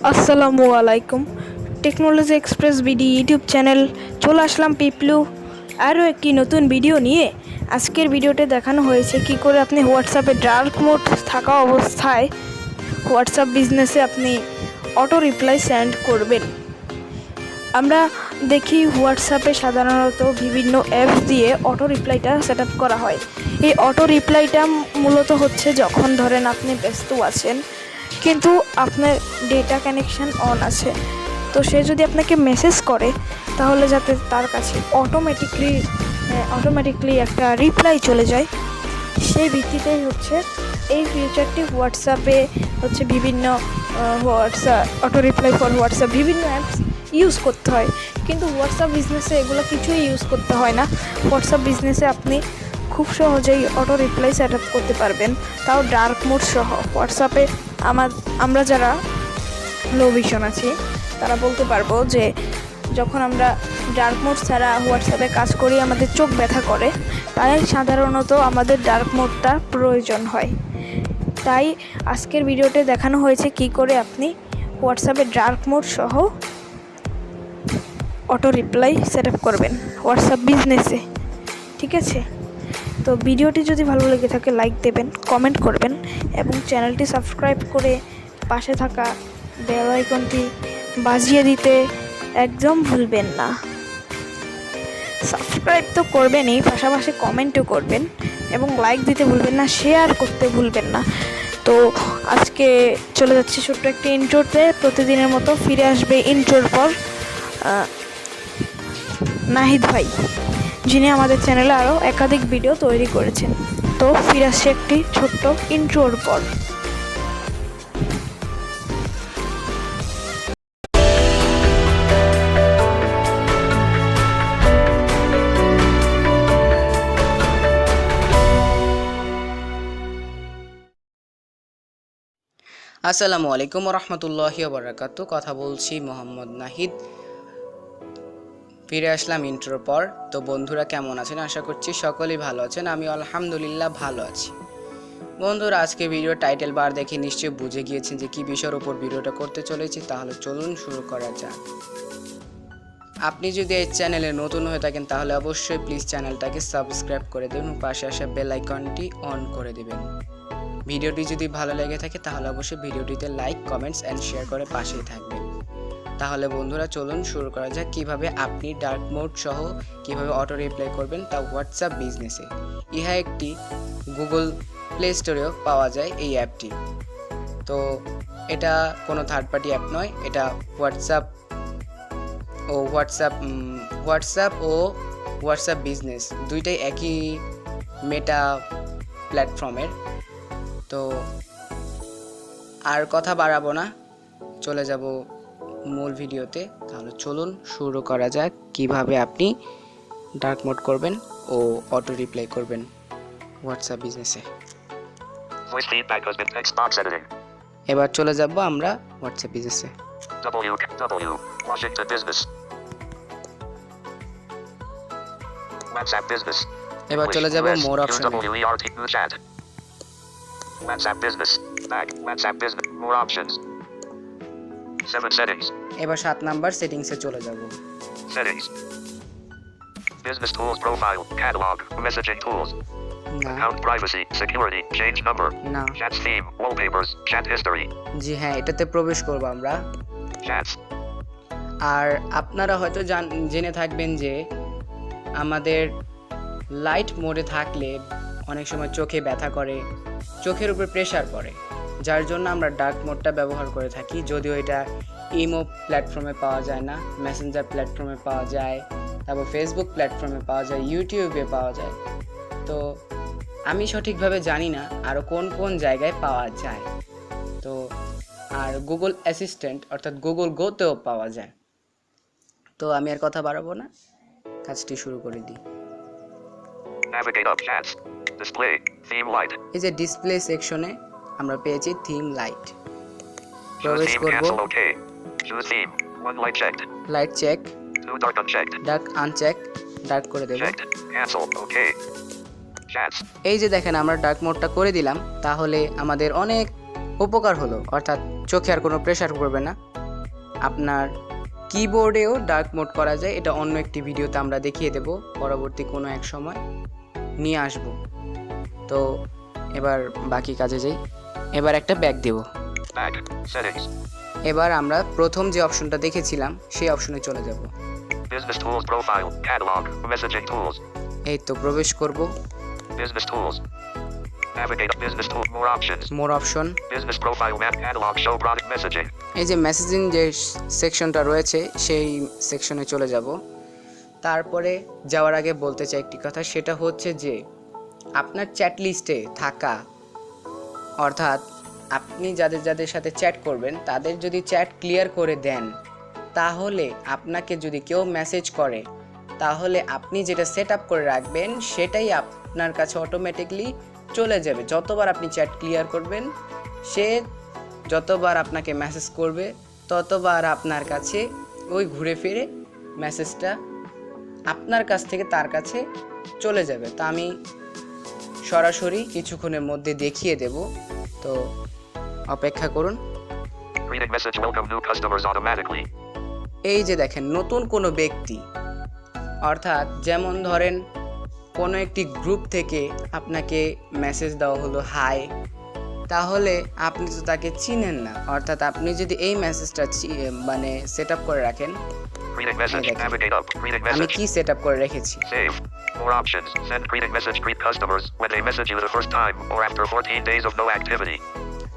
আসসালামু আলাইকুম। Technology express BD YouTube channel চলে আসলাম পিপলু আরও একটি নতুন ভিডিও নিয়ে। আজকের ভিডিওতে দেখানো হয়েছে কি করে আপনি হোয়াটসঅ্যাপে ডার্ক মোড থাকা অবস্থায় হোয়াটসঅ্যাপ বিজনেসে আপনি অটো রিপ্লাই সেন্ড করবেন। আমরা দেখি হোয়াটসঅ্যাপে সাধারণত বিভিন্ন অ্যাপস দিয়ে অটো রিপ্লাইটা সেট আপ করা হয়। এই অটো রিপ্লাইটা মূলত হচ্ছে যখন ধরেন আপনি ব্যস্ত আছেন কিন্তু আপনার ডেটা কানেকশান অন আছে, তো সে যদি আপনাকে মেসেজ করে তাহলে যাতে তার কাছে অটোমেটিকলি একটা রিপ্লাই চলে যায়, সেই ভিত্তিতেই হচ্ছে এই ফিচারটি হোয়াটসঅ্যাপে হচ্ছে বিভিন্ন অটো রিপ্লাই ফর হোয়াটসঅ্যাপ বিভিন্ন অ্যাপস ইউজ করতে হয়। কিন্তু হোয়াটসঅ্যাপ বিজনেসে এগুলো কিছুই ইউজ করতে হয় না। হোয়াটসঅ্যাপ বিজনেসে আপনি খুব সহজেই অটো রিপ্লাই সেট আপ করতে পারবেন, তাও ডার্ক মোড সহ। হোয়াটসঅ্যাপে আমরা যারা লো ভিশন আছি তারা বলতে পারবো যে যখন আমরা ডার্ক মোড ছাড়া হোয়াটসঅ্যাপে কাজ করি আমাদের চোখ ব্যথা করে, তাই সাধারণত আমাদের ডার্ক মোডটা প্রয়োজন হয়। তাই আজকের ভিডিওতে দেখানো হয়েছে কি করে আপনি হোয়াটসঅ্যাপে ডার্ক মোড সহ অটো রিপ্লাই সেট আপ করবেন হোয়াটসঅ্যাপ বিজনেসে। ঠিক আছে, তো ভিডিওটি যদি ভালো লেগে থাকে লাইক দেবেন, কমেন্ট করবেন এবং চ্যানেলটি সাবস্ক্রাইব করে পাশে থাকা বেল আইকনটি বাজিয়ে দিতে একদম ভুলবেন না। সাবস্ক্রাইব তো করবেনই, পাশাপাশি কমেন্টও করবেন এবং লাইক দিতে ভুলবেন না, শেয়ার করতে ভুলবেন না। তো আজকে চলে যাচ্ছি ছোট্ট একটি ইন্ট্রোতে। প্রতিদিনের মতো ফিরে আসবে ইন্ট্রোর পর নাহিদ ভাই, যিনি আমাদের চ্যানেলে আরও একাধিক ভিডিও তৈরি করেছেন। তো ফিরে আসছে একটি ছোট্ট ইন্ট্রোর পর। আসসালামু আলাইকুম রহমতুল্লাহি ওবরাকাতু। কথা বলছি মোহাম্মদ নাহিদ। ফিরে আসলাম ইন্ট্রোর পর। তো বন্ধুরা কেমন আছেন? আশা করছি সকলেই ভালো আছেন। আমি আলহামদুলিল্লাহ ভালো আছি। বন্ধুরা, আজকে ভিডিও টাইটেল বার দেখে নিশ্চয়ই বুঝে গিয়েছেন যে কী বিষয়ের উপর ভিডিওটা করতে চলেছি। তাহলে চলুন শুরু করা যাক। আপনি যদি এই চ্যানেলে নতুন হয়ে থাকেন তাহলে অবশ্যই প্লিজ চ্যানেলটাকে সাবস্ক্রাইব করে দেবেন, পাশে আসা বেল আইকনটি অন করে দেবেন। ভিডিওটি যদি ভালো লেগে থাকে তাহলে অবশ্যই ভিডিওটিতে লাইক, কমেন্টস অ্যান্ড শেয়ার করে পাশেই থাকবেন। তাহলে বন্ধুরা চলুন শুরু করা যাক কিভাবে আপনি ডার্ক মোড সহ কিভাবে অটো রিপ্লাই করবেন, তা হোয়াটসঅ্যাপ বিজনেসে। ইহা একটি গুগল প্লে স্টোরেও পাওয়া যায় এই অ্যাপটি। তো এটা কোনো থার্ড পার্টি অ্যাপ নয়, এটা হোয়াটসঅ্যাপ বিজনেস দুইটাই একই মেটা প্ল্যাটফর্মের। তো আর কথা বাড়াবো না, চলে যাব মূল ভিডিওতে। তাহলে চলুন শুরু করা যাক কিভাবে আপনি ডার্ক মোড করবেন ও অটো রিপ্লাই করবেন হোয়াটসঅ্যাপ বিজনেসে। এবার চলে যাব আমরা হোয়াটসঅ্যাপ বিজনেসে। এবার চলে যাব মোর অপশনে। WhatsApp business back WhatsApp business more options 7 settings এবার 7 নাম্বার সেটিংসে চলে যাব। settings business tools profile catalog messaging tools account privacy security change number chat theme wallpapers chat history। জি হ্যাঁ, এটাতে প্রবেশ করব আমরা chats। আর আপনারা হয়তো জেনে থাকবেন যে আমাদের লাইট মোডে থাকলে অনেক সময় চোখে ব্যথা করে, চোখের উপর প্রেশার পড়ে, যার জন্য আমরা ডার্ক মোডটা ব্যবহার করে থাকি। যদিও এটা ইমো প্ল্যাটফর্মে পাওয়া যায় না, মেসেঞ্জার প্ল্যাটফর্মে পাওয়া যায়, তারপর ফেসবুক প্ল্যাটফর্মে পাওয়া যায়, ইউটিউবে পাওয়া যায়। তো আমি সঠিকভাবে জানি না আরও কোন কোন জায়গায় পাওয়া যায়। তো আর গুগল অ্যাসিস্ট্যান্ট অর্থাৎ গুগল গোতেও পাওয়া যায়। তো আমি আর কথা বাড়াবো না, কাজটি শুরু করে দিই। Navigate up chats. Display theme light. এই যে ডিসপ্লে সেকশনে আমরা পেয়েছি থিম লাইট। প্রবেশ করব। Choose theme. One light checked. Light check. Two dark unchecked. Dark uncheck. Dark করে দেব। Cancel. Okay. Chats. এই যে দেখেন আমরা ডার্ক মোডটা করে দিলাম, তাহলে আমাদের অনেক উপকার হলো। অর্থাৎ চোখে আর কোনো প্রেশার পড়বে না। আপনার কিবোর্ডেও ডার্ক মোড করা যায়, এটা অন্য একটি ভিডিওতে আমরা দেখিয়ে দেব, পরবর্তী কোনো এক সময় নিয়ে আসব। তো এবার বাকি কাজে যাই। এবার একটা ব্যাক দেব। এবার আমরা প্রথম যে অপশনটা দেখেছিলাম সেই অপশনে চলে যাব। Business tools profile, catalog, messaging tools. এই তো প্রবেশ করব। Business tools. Navigate business tool, more options. মোর option. Business profile map, catalog, show product messaging. এই যে মেসেজিং যে সেকশনটা রয়েছে সেই সেকশনে চলে যাব। তারপরে যাওয়ার আগে বলতে চাই একটি কথা, সেটা হচ্ছে যে আপনার চ্যাট লিস্টে থাকা, অর্থাৎ আপনি যাদের যাদের সাথে চ্যাট করবেন তাদের যদি চ্যাট ক্লিয়ার করে দেন, তাহলে আপনাকে যদি কেউ মেসেজ করে, তাহলে আপনি যেটা সেট আপ করে রাখবেন সেটাই আপনার কাছে অটোমেটিকলি চলে যাবে। যতবার আপনি চ্যাট ক্লিয়ার করবেন, সে যতবার আপনাকে মেসেজ করবে ততবার আপনার কাছে ওই ঘুরে ফিরে মেসেজটা আপনার কাছ থেকে তার কাছে চলে যাবে। তা আমি সরাসরি কিছুক্ষণের মধ্যে দেখিয়ে দেব, তো অপেক্ষা করুন। Reading message, welcome new customers automatically. এই যে দেখেন নতুন কোনো ব্যক্তি, অর্থাৎ যেমন ধরেন কোনো একটি গ্রুপ থেকে আপনাকে মেসেজ দেওয়া হলো হাই, তাহলে আপনি তো তাকে চিনেন না, অর্থাৎ আপনি যদি এই মেসেজটা মানে সেট আপ করে রাখেন। Reading message, navigate up, reading আমি message. কি সেট আপ করে রেখেছি? Save. More options. Send greeting message, greet customers when they message you the first time or after 14 days of no activity.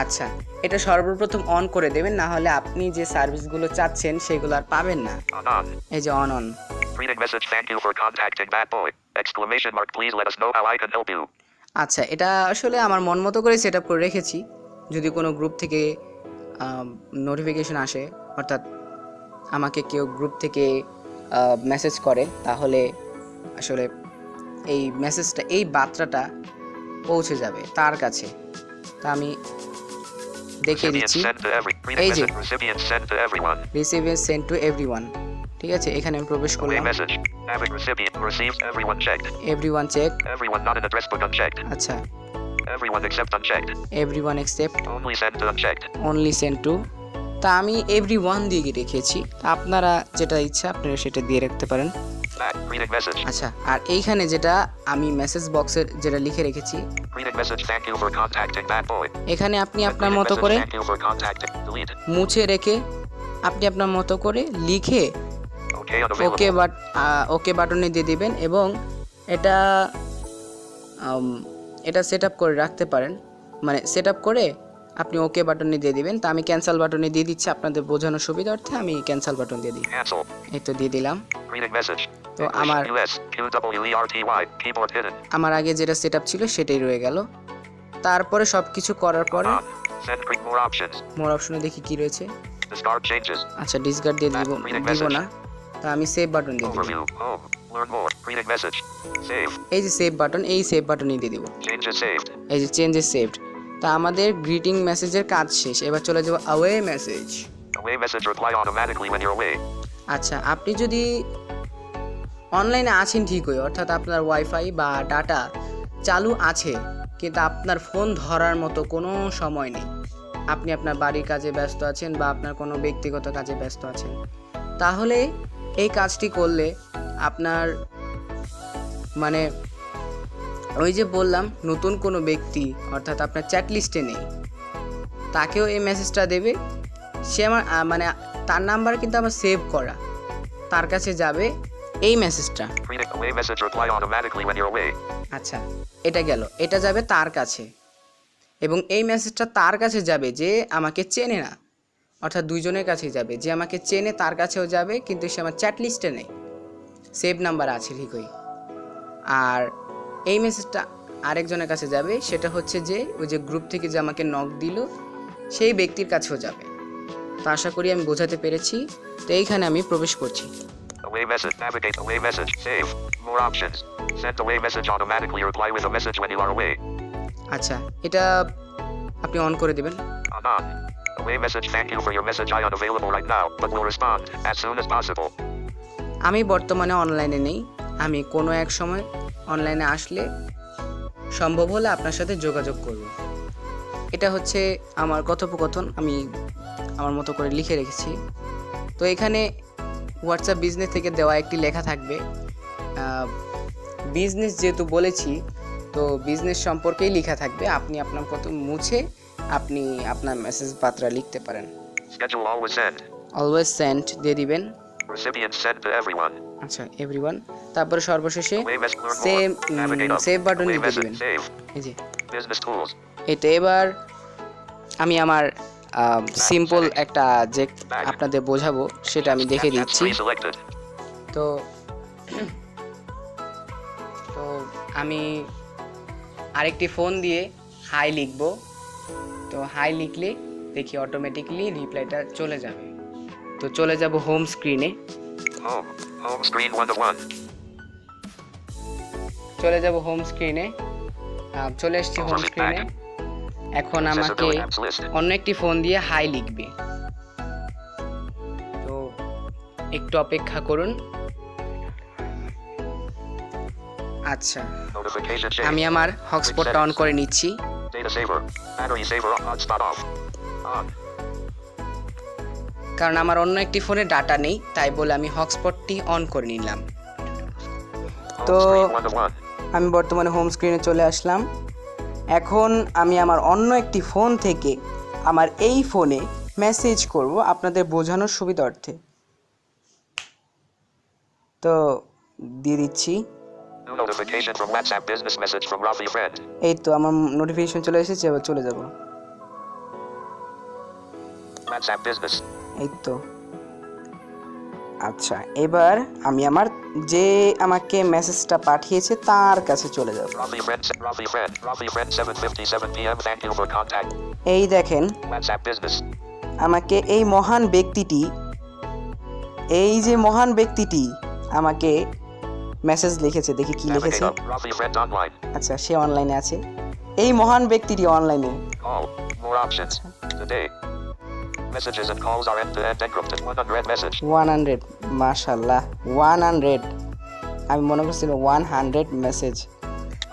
আচ্ছা, এটা সর্বপ্রথম on করে দেবেন, না হলে আপনি যে সার্ভিসগুলো চাচ্ছেন সেগুলো আর পাবেন না। On. এই যে on on. Greeting message, thank you for contacting that boy. Exclamation mark, please let us know how I can help you. আচ্ছা, এটা আসলে আমার মন মতো করে সেট আপ করে রেখেছি। যদি কোনো গ্রুপ থেকে নোটিফিকেশন আসে, অর্থাৎ আমাকে কেউ গ্রুপ থেকে মেসেজ করে, তাহলে আসলে এই মেসেজটা, এই বার্তাটা পৌঁছে যাবে তার কাছে। তা আমি দেখিয়ে Recipient দিচ্ছি। sent to every. Greeting এই যে message, recipient sent to everyone. Receiving send to everyone, ঠিক আছে, এখানে আমি প্রবেশ Away করলাম। message. Having recipient received, everyone checked. Everyone check. Everyone not in address book unchecked. আচ্ছা, Everyone except unchecked. Everyone except, Only sent to unchecked. Only send to. তা আমি everyone দিয়ে রেখেছি, আপনারা যেটা ইচ্ছা আপনারা সেটা দিয়ে রাখতে পারেন। Back. Greeting message. আচ্ছা, আর এইখানে যেটা আমি মেসেজ বক্সের যেটা লিখে রেখেছি, Greeting message, thank you for contacting that boy. এখানে আপনি আপনার Greeting মতো message, করে thank you for contacting. Delete. মুছে রেখে আপনি আপনার মতো করে লিখে Okay, unavailable. ওকে বাটনে দিয়ে দিবেন, এবং এটা এটা সেট আপ করে রাখতে পারেন, মানে সেট আপ করে আপনি ওকে বাটনে দিয়ে দিবেন। তা আমি ক্যান্সেল বাটনে দিয়ে দিচ্ছি আপনাদের বোঝানোর সুবিধার্থে, আমি ক্যান্সেল বাটন দিয়ে দিই। Cancel. এই তো দিয়ে দিলাম। Greeting message. তো English, আমার US, QWERTY, keyboard hidden. আমার আগে যেটা সেট আপ ছিল সেটাই রয়ে গেল। তারপরে সব কিছু করার পরে On. Send more options. মোর অপশনে দেখি কি রয়েছে। Discard changes. আচ্ছা, ডিসকার্ড দিয়ে দিব না, তা আমি সেভ বাটন দিয়ে দিব। Overview. Home. Learn more. Greeting message. Save. এই যে সেভ বাটন, এই সেভ বাটনই দিয়ে দিব। Changes saved. এই যে চেঞ্জেস সেভড। তা আমাদের গ্রিটিং মেসেজের কাজ শেষ, এবার চলে যাব away message. Away message, reply automatically when you're away. আচ্ছা, আপনি যদি অনলাইনে আছেন ঠিকই, অর্থাৎ আপনার ওয়াইফাই বা ডাটা চালু আছে, কিন্তু আপনার ফোন ধরার মতো কোনো সময় নেই, আপনি আপনার বাড়ির কাজে ব্যস্ত আছেন বা আপনার কোনো ব্যক্তিগত কাজে ব্যস্ত আছেন, তাহলে এই কাজটি করলে আপনার মানে ওই যে বললাম নতুন কোনো ব্যক্তি, অর্থাৎ আপনার চ্যাট লিস্টে নেই, তাকেও এই মেসেজটা দেবে। সে আমার মানে তার নাম্বার কিন্তু আমার সেভ করা, তার কাছে যাবে এই মেসেজটা। Greeting away message, reply automatically when you're away. আচ্ছা, এটা গেল, এটা যাবে তার কাছে, এবং এই মেসেজটা তার কাছে যাবে যে আমাকে চেনে না, অর্থাৎ দুইজনের কাছেই যাবে, যে আমাকে চেনে তার কাছেও যাবে, কিন্তু সে আমার চ্যাট লিস্টে নেই, সেভ নাম্বার আছে ঠিকই। আর এই মেসেজটা আরেকজনের কাছে যাবে, সেটা হচ্ছে যে ওই যে গ্রুপ থেকে যে আমাকে নক দিল সেই ব্যক্তির কাছেও যাবে। তো আশা করি আমি বোঝাতে পেরেছি। তো এইখানে আমি প্রবেশ করছি। Away message, navigate away message, save. More options. Send away message automatically, reply with a message when you are away. আচ্ছা, এটা আপনি অন করে দেবেন। On. Away message, thank you for your message. I am unavailable right now, but will respond as soon as possible. আমি বর্তমানে অনলাইনে নেই, আমি কোনো এক সময় অনলাইনে আসলে সম্ভব হলে আপনার সাথে যোগাযোগ করব। এটা হচ্ছে আমার কথোপকথন, আমি আমার মতো করে লিখে রেখেছি। তো এখানে হোয়াটসঅ্যাপ বিজনেস থেকে দেওয়া একটি লেখা থাকবে। বিজনেস যেহেতু বলেছি, তো বিজনেস সম্পর্কেই লেখা থাকবে। আপনি আপনার কথা মুছে আপনি আপনার মেসেজ বার্তা লিখতে পারেন। Schedule অলওয়েজ সেন্ড দিয়ে দিবেন। Recipient send to everyone. আচ্ছা, এভরিওয়ান। তারপরে সর্বশেষে Away message, learn more. Save Navigate up. Save button Away দিয়ে message, দিবেন। save. এই যে Business tools. এটা এবার আমি আমার সিম্পল একটা যে আপনাদের বোঝাবো সেটা আমি দেখে Chats দিচ্ছি। pre-selected. তো তো আমি আরেকটি ফোন দিয়ে হাই লিখব। তো হাই লিখলে দেখি অটোমেটিকলি রিপ্লাইটা চলে যাবে। তো চলে যাব হোম স্ক্রিনে। Home. Home screen 1 of 1. চলে যাব হোম স্ক্রিনে। চলে এসেছি হোম স্ক্রিনে। এখন আমাকে Accessibility apps list. অন্য একটি ফোন দিয়ে হাই লিখবে। তো একটু অপেক্ষা করুন। আচ্ছা, Notification change. আমি আমার হটস্পটটা অন করে নিচ্ছি। Data saver. Battery saver on. Hotspot off. On. কারণ আমার অন্য একটি ফোনে ডাটা নেই, তাই বলে আমি হটস্পটটি অন করে নিলাম। Home তো screen 1 of 1. আমি বর্তমানে হোম স্ক্রিনে চলে আসলাম। এখন আমি আমার অন্য একটি ফোন থেকে আমার এই ফোনে মেসেজ করব আপনাদের বোঝানোর সুবিধার্থে। তো দিয়ে দিচ্ছি। New notification from WhatsApp business message from Rafi friend. এই তো আমার নোটিফিকেশন চলে এসেছে, এবার চলে যাব। WhatsApp business. এই তো। আচ্ছা, এবার আমি আমার যে আমাকে মেসেজটা পাঠিয়েছে তার কাছে চলে যাব। Rafi friend 7:57 p.m. Thank you for contact. এই দেখেন WhatsApp business. আমাকে এই মহান ব্যক্তিটি, এই যে মহান ব্যক্তিটি আমাকে মেসেজ লিখেছে। দেখি কি Navigate লিখেছে। up. Rafi friend online. আচ্ছা, সে অনলাইনে আছে। এই মহান ব্যক্তিটি অনলাইনে। Call. More options. Today. Messages and calls are end-to-end encrypted. 100 message. 100, মাশাআল্লাহ 100। আমি মনে করছিল 100 মেসেজ।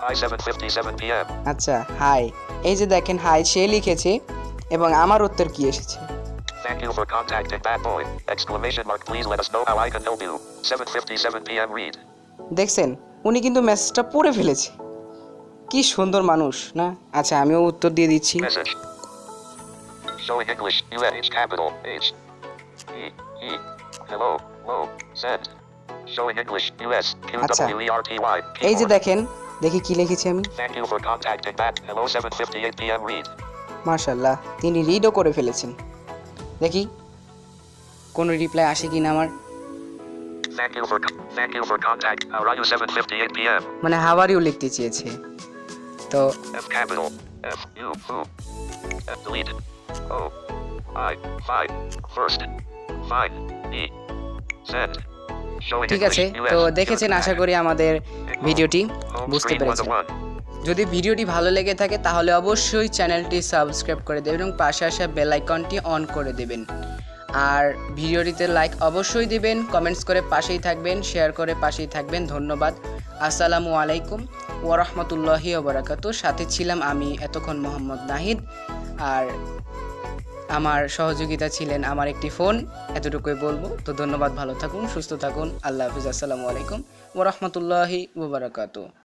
Hi 7:57 p.m. আচ্ছা, হাই। এই যে দেখেন হাই সে লিখেছে এবং আমার উত্তর কি এসেছে। Thank you for contacting Bad Boy! Exclamation mark. Please let us know how I can help you. 7:57 p.m. Read. দেখছেন, উনি কিন্তু মেসেজটা পড়ে ফেলেছে। কি সুন্দর মানুষ না? আচ্ছা, আমিও উত্তর দিয়ে দিচ্ছি। Message. Showing English. U.S. capital H. E. E. Hello. Low. Send. Showing English. U.S. আচ্ছা, QWERTY. এই যে Keyboard. দেখেন, দেখি কি লিখেছি আমি। Thank you for contacting Bad. Hello 7:58 p.m. Read. মাশাআল্লাহ, তিনি রিডও করে ফেলেছেন। দেখি কোনো রিপ্লাই আসে কিনা আমার। Thank you for contact. How are you 7:58 p.m. মানে হাওয়ারিও লিখতে চেয়েছে। তো F capital F U who F delete O I 5 first fine E send showing ঠিক আছে, English, US, তো দেখেছেন আশা করি আমাদের ভিডিওটি home বুঝতে screen পেরেছেন। 101. যদি ভিডিওটি ভালো লেগে থাকে তাহলে অবশ্যই চ্যানেলটি সাবস্ক্রাইব করে দেবেন এবং পাশে আসা বেল আইকনটি অন করে দেবেন। আর ভিডিওটিতে লাইক অবশ্যই দিবেন, কমেন্টস করে পাশেই থাকবেন, শেয়ার করে পাশেই থাকবেন। ধন্যবাদ। আসসালামু আলাইকুম ওয়া রাহমাতুল্লাহি ওয়া বারাকাতুহু। সাথে ছিলাম আমি এতক্ষণ মোহাম্মদ নাহিদ, আর আমার সহযোগিতা ছিলেন আমার একটি ফোন। এতটুকুই বলবো। তো ধন্যবাদ, ভালো থাকুন, সুস্থ থাকুন। আল্লাহ হাফিজ। আসসালামু আলাইকুম ওয়া রাহমাতুল্লাহি ওয়া বারাকাতুহু।